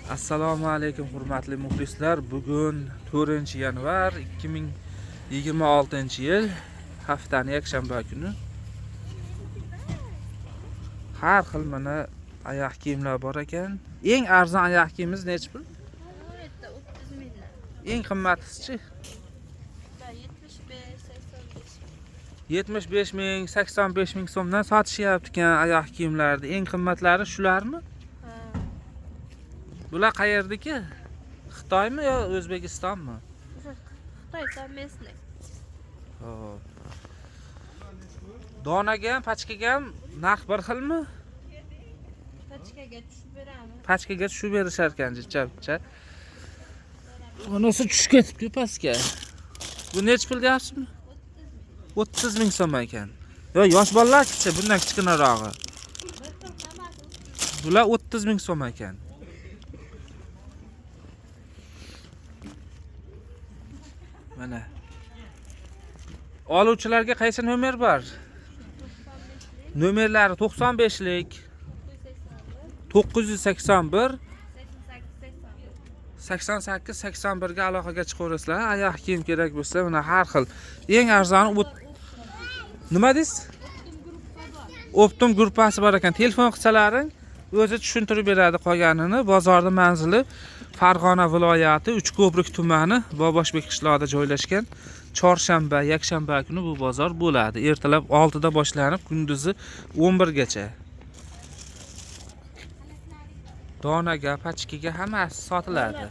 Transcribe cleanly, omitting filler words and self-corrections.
Assalomu alaykum hurmatli muxlislar. Bugun 4-yanvar 2026-yil haftaning yakshanba kuni. Har xil mana oyoq kiyimlar bor ekan. Eng arzon oyoq kiyimimiz necha pul? 30 milyon. Eng qimmatisi 75 ming, 85 ming so'mdan sotishyapti ekan oyoq kiyimlarni. Eng qimmatlari shularmi? Bular qayerdiki? Xitoymi yo O'zbekistonmi? Xitoy совместный. Xo'p. Donaga ham, pachkaga ham narx bir xilmi? Pachkaga tushib beramiz. Pachkaga tushib berishar ekan jicha. Bunisi tushib ketibdi pastga. Bu necha pul deyapsizmi? 30 ming so'm ekan. Yo, yosh bolalarcha bundan kichkinarog'i. Bular 30 ming so'm ekan. Mana. Oluvchilarga qaysi nomer bor? Nomerlari 95lik 981 88-81 ga aloqaga chiqaverasizlar. Oyoq kiyim kerak bo'lsa, mana har xil. Eng arzoni nima deysiz? Optum gruppasi bor ekan. Telefon qilsalaring o'zi tushuntirib beradi qolganini. Bozorda manzili Farg'ona viloyati Uchko'prik tumani Boboshbek qishlog'ida joylashgan. Chorshanba, yakshanba kuni bu bozor bo'ladi. Ertalab 6 da boshlanib, kunduzi 11 gacha. Donaga, pachkaga hammasi sotiladi.